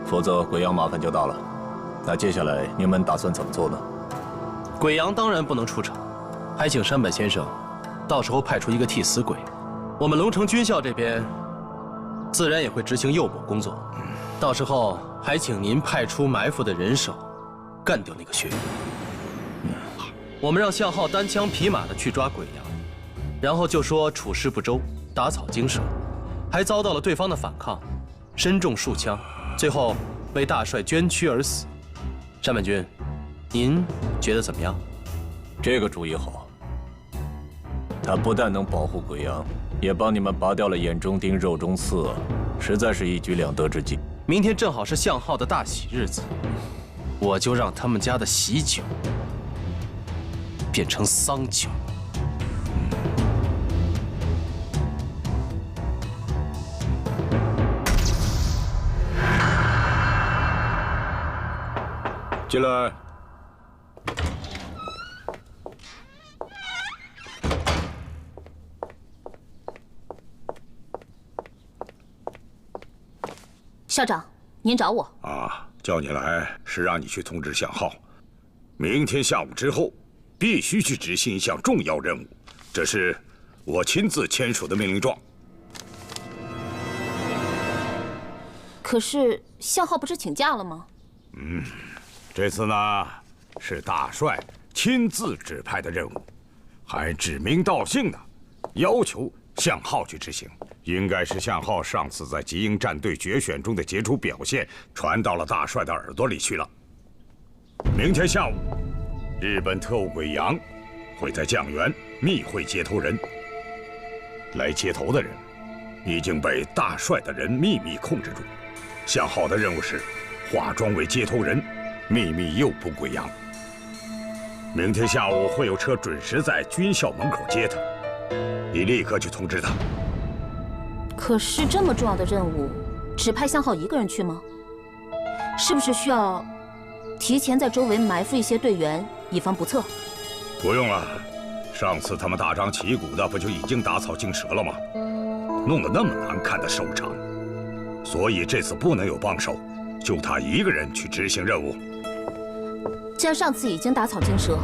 否则鬼阳麻烦就大了。那接下来你们打算怎么做呢？鬼阳当然不能出场，还请山本先生，到时候派出一个替死鬼。我们龙城军校这边，自然也会执行诱捕工作。到时候还请您派出埋伏的人手，干掉那个薛岳。我们让向浩单枪匹马的去抓鬼阳，然后就说处事不周，打草惊蛇，还遭到了对方的反抗，身中数枪，最后为大帅捐躯而死。山本君，您觉得怎么样？这个主意好。他不但能保护鬼阳，也帮你们拔掉了眼中钉、肉中刺，实在是一举两得之计。明天正好是向浩的大喜日子，我就让他们家的喜酒变成丧酒。进来。校长，您找我啊？叫你来是让你去通知向浩，明天下午之后必须去执行一项重要任务，这是我亲自签署的命令状。可是向浩不是请假了吗？这次呢是大帅亲自指派的任务，还指名道姓的要求向浩去执行。应该是向浩上次在极鹰战队决选中的杰出表现传到了大帅的耳朵里去了。明天下午，日本特务鬼洋会在酱园密会接头人。来接头的人已经被大帅的人秘密控制住。向浩的任务是化妆为接头人，秘密诱捕鬼洋。明天下午会有车准时在军校门口接他，你立刻去通知他。可是这么重要的任务，只派向浩一个人去吗？是不是需要提前在周围埋伏一些队员，以防不测？不用了，上次他们大张旗鼓的不就已经打草惊蛇了吗？弄得那么难看的收场，所以这次不能有帮手，就他一个人去执行任务。既然上次已经打草惊蛇，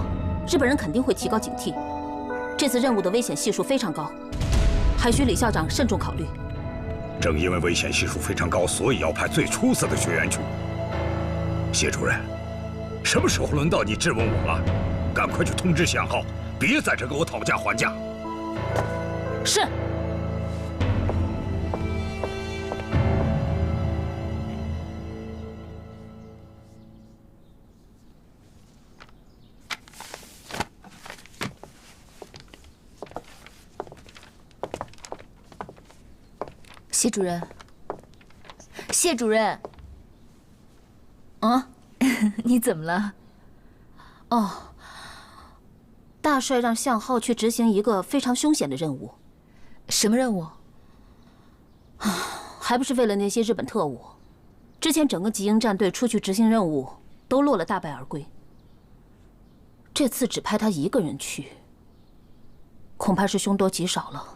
日本人肯定会提高警惕。这次任务的危险系数非常高，还需李校长慎重考虑。正因为危险系数非常高，所以要派最出色的学员去。谢主任，什么时候轮到你质问我了？赶快去通知向浩，别在这给我讨价还价。是。谢主任，谢主任，啊，你怎么了？哦，大帅让向浩去执行一个非常凶险的任务。什么任务？还不是为了那些日本特务。之前整个极鹰战队出去执行任务，都落了大败而归。这次只派他一个人去，恐怕是凶多吉少了。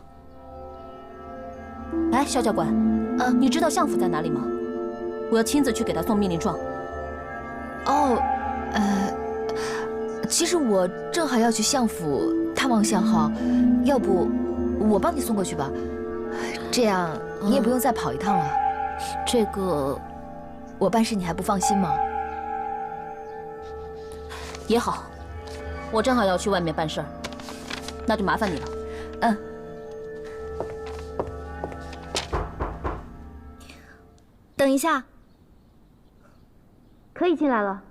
哎，肖教官，你知道相府在哪里吗？我要亲自去给他送命令状。哦，其实我正好要去相府探望向浩，要不我帮你送过去吧？这样你也不用再跑一趟了。这个，我办事你还不放心吗？也好，我正好要去外面办事儿，那就麻烦你了。嗯。等一下，可以进来了。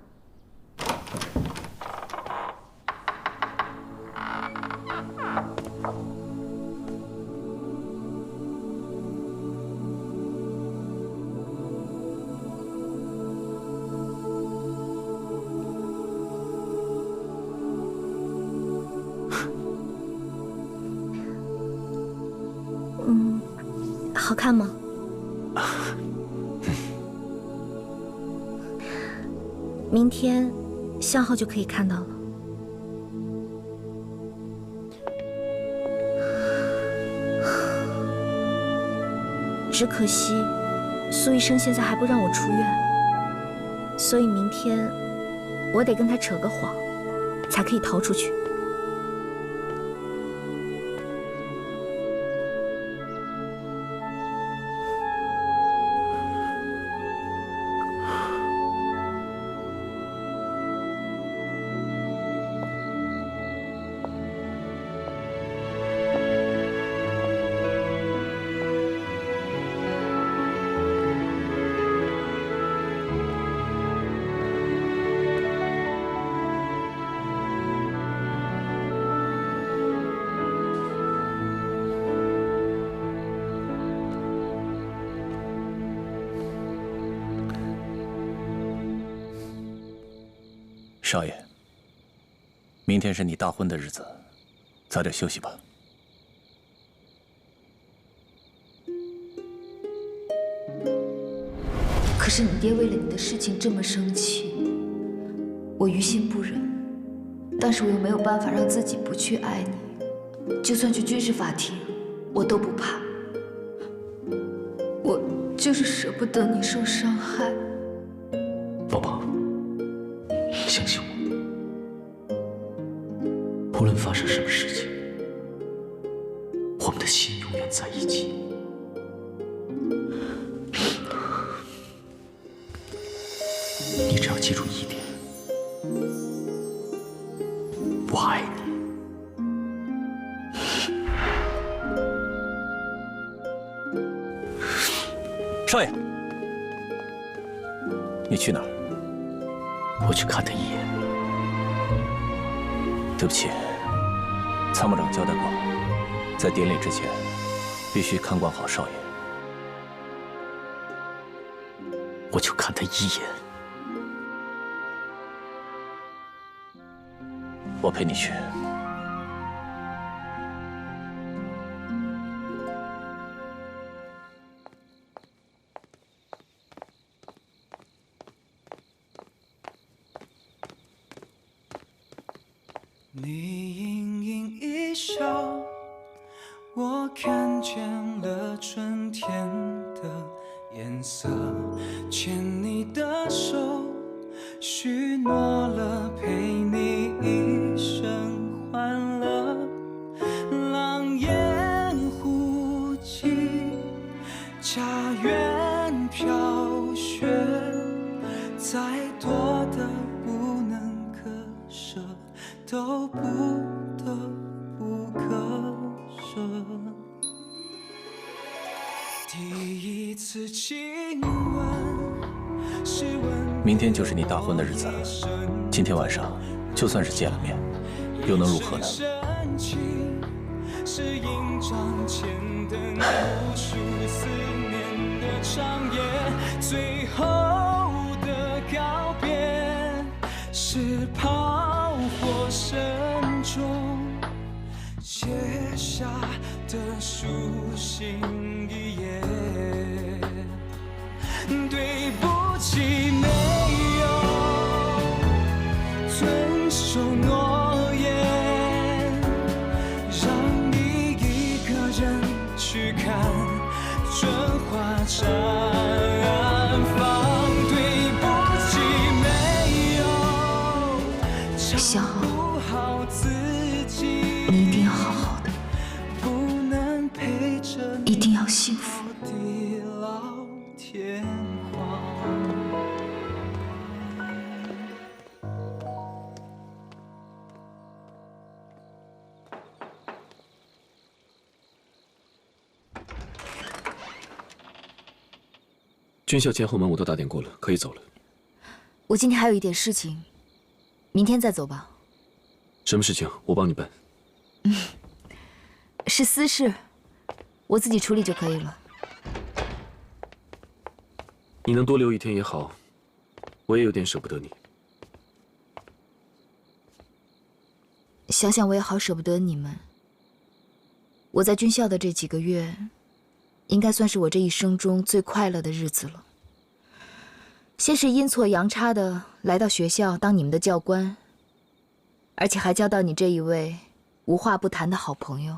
好看吗？明天，向浩就可以看到了。只可惜，苏医生现在还不让我出院，所以明天我得跟他扯个谎，才可以逃出去。少爷，明天是你大婚的日子，早点休息吧。可是你爹为了你的事情这么生气，我于心不忍，但是我又没有办法让自己不去爱你，就算去军事法庭，我都不怕。我就是舍不得你受伤害。宝宝，相信我，无论发生什么事情，我们的心永远在一起。你只要记住一点，我爱你。少爷，你去哪儿？我去看他一眼。对不起，参谋长交代过，在典礼之前，必须看管好少爷。我就看他一眼。我陪你去。你盈盈一笑，我看见了春天的颜色。牵你的手，许诺了陪你一生欢乐。狼烟忽尽，家园飘雪，再多的不能割舍，都不得不割舍。第一次亲吻，是吻。明天就是你大婚的日子了，今天晚上就算是见了面，又能如何呢？是印章前的无数思念的长夜，最后的告别是炮火声中写下的书信一页。对不起，没有遵守诺言，让你一个人去看春花绽放。对不起，没有照顾好自己，你一定要好好的，不能陪着你，一定要幸福。地老天荒。军校前后门我都打点过了，可以走了。我今天还有一点事情，明天再走吧。什么事情？我帮你办。是私事，我自己处理就可以了。你能多留一天也好，我也有点舍不得你。想想我也好舍不得你们。我在军校的这几个月，应该算是我这一生中最快乐的日子了。先是阴错阳差的来到学校当你们的教官，而且还交到你这一位无话不谈的好朋友。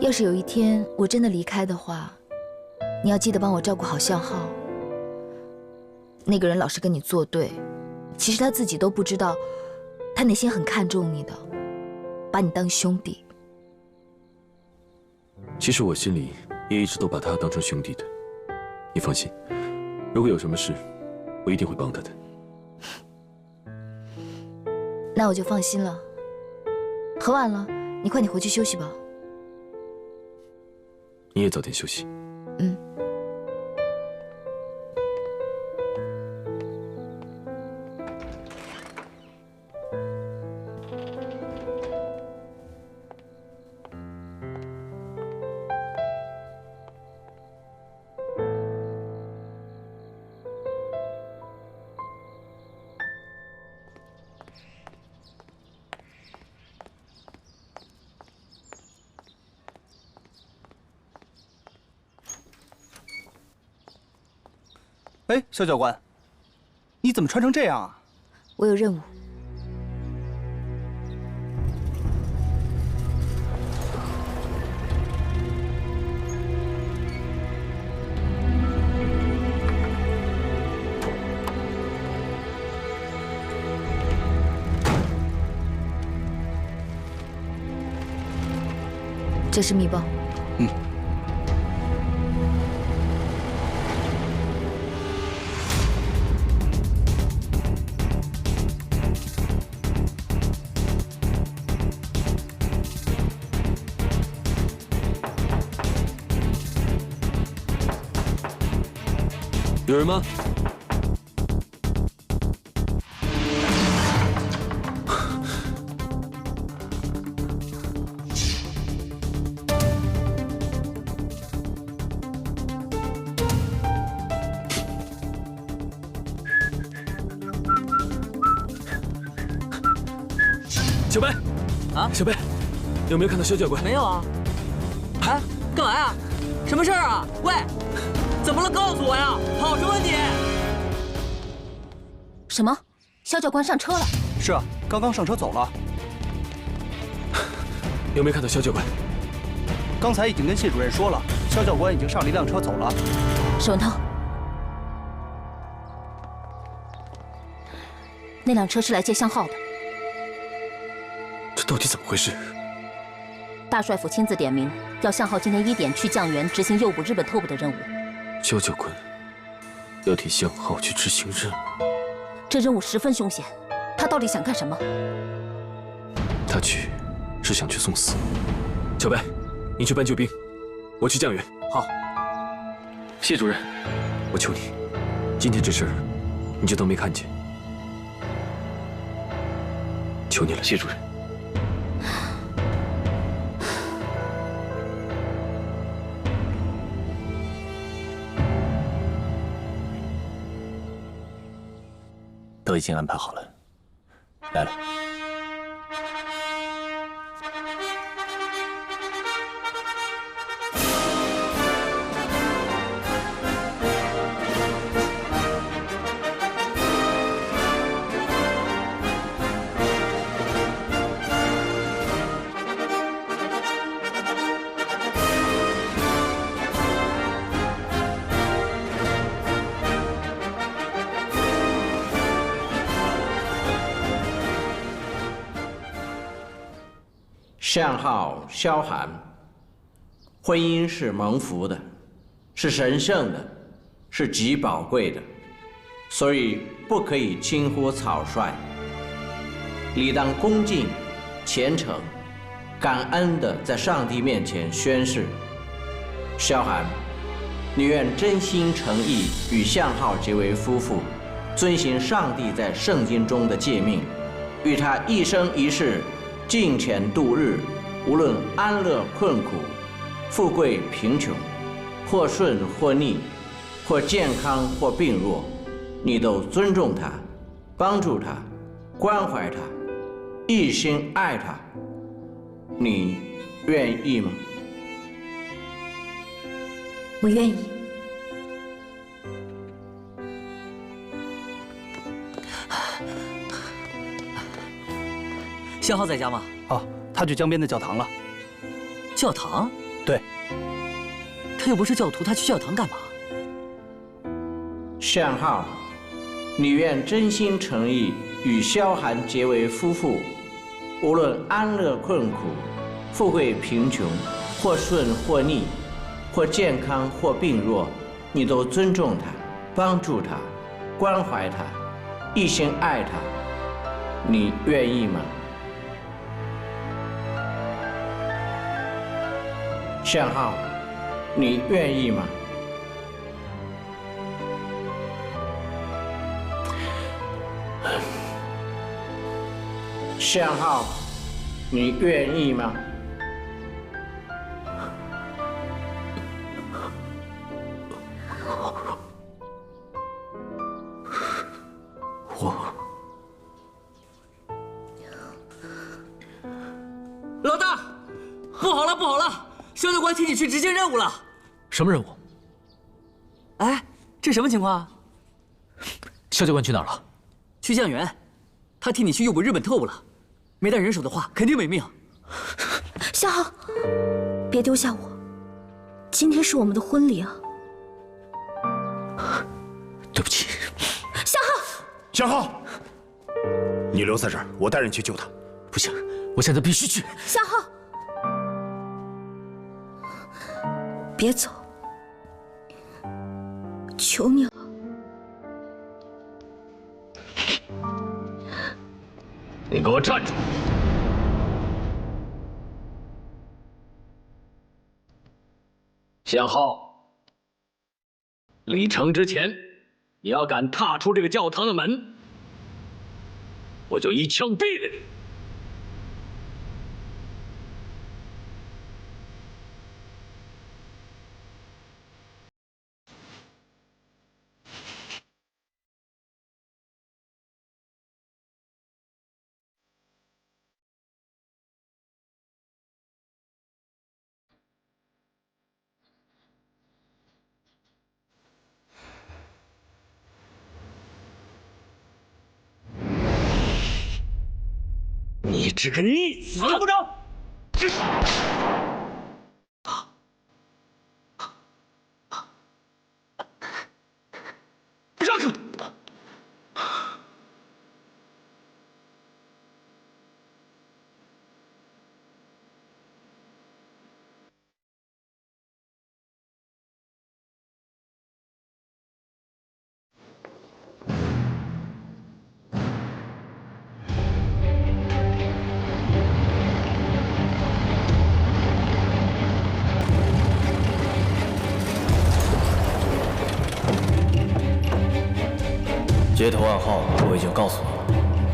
要是有一天我真的离开的话，你要记得帮我照顾好向浩。那个人老是跟你作对，其实他自己都不知道，他内心很看重你的，把你当兄弟。其实我心里也一直都把他当成兄弟的。你放心，如果有什么事，我一定会帮他的。那我就放心了。很晚了，你快点回去休息吧。你也早点休息。嗯。哎，肖教官，你怎么穿成这样啊？我有任务。这是密报。嗯。有人吗？小白，啊，小白，有没有看到肖教官？没有啊。哎，干嘛呀？什么事儿啊？喂，怎么了？告诉我呀！跑什么你？什么？肖教官上车了？是啊，刚刚上车走了。有没有看到肖教官？刚才已经跟谢主任说了，肖教官已经上了一辆车走了。沈文涛，那辆车是来接向浩的。这到底怎么回事？大帅府亲自点名，要向浩今天1点去酱园执行诱捕日本特务的任务。肖教官要替向浩去执行任务，这任务十分凶险，他到底想干什么？他去是想去送死。小白，你去搬救兵，我去酱园。好。谢主任，我求你，今天这事儿你就当没看见，求你了，谢主任。都已经安排好了，来了。向浩、萧寒，婚姻是蒙福的，是神圣的，是极宝贵的，所以不可以轻忽草率，理当恭敬、虔诚、感恩地在上帝面前宣誓。萧寒，你愿真心诚意与向浩结为夫妇，遵行上帝在圣经中的诫命，与他一生一世敬虔度日，无论安乐困苦、富贵贫穷，或顺或逆，或健康或病弱，你都尊重他，帮助他，关怀他，一心爱他。你愿意吗？我愿意。向浩在家吗？哦，他去江边的教堂了。教堂？对。他又不是教徒，他去教堂干嘛？向浩，你愿真心诚意与萧寒结为夫妇，无论安乐困苦、富贵贫穷，或顺或逆，或健康或病弱，你都尊重他，帮助他，关怀他，一心爱他。你愿意吗？向浩，你愿意吗？向浩，你愿意吗？老大，不好了，不好了！肖教官替你去执行任务了。什么任务？哎，这什么情况啊？肖教官去哪儿了？去酱园，他替你去诱捕日本特务了。没带人手的话，肯定没命。向浩，别丢下我。今天是我们的婚礼啊！对不起，向浩，向浩，你留在这儿，我带人去救他。不行，我现在必须去。向浩，别走，求你了。你给我站住！向浩，离城之前，你要敢踏出这个教堂的门，我就一枪毙了你！你这个逆子！部长，让开！接头暗号我已经告诉你了，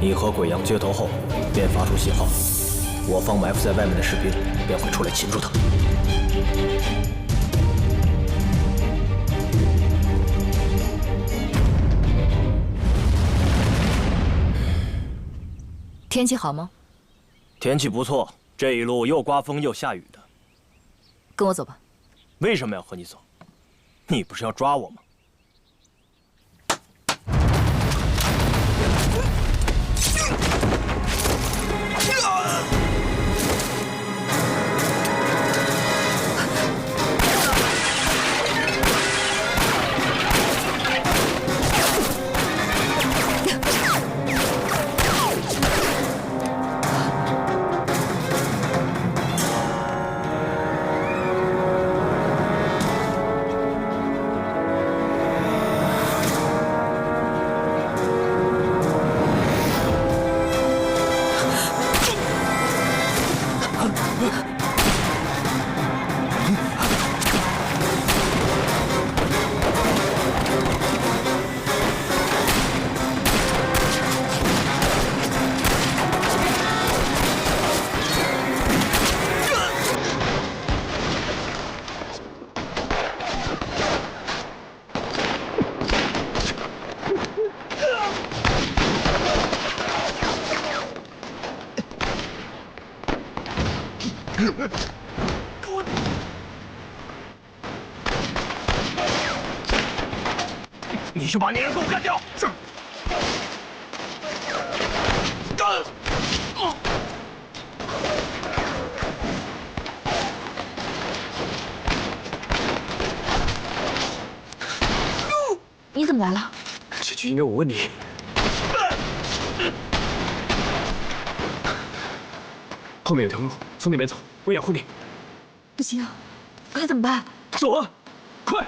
你和鬼阳接头后便发出信号，我方埋伏在外面的士兵便会出来擒住他。天气好吗？天气不错，这一路又刮风又下雨的。跟我走吧。为什么要和你走？你不是要抓我吗？你去把那人给我干掉！是。你怎么来了？这局应该我问你。后面有条路，从那边走，我掩护你。不行，该怎么办？走啊，快！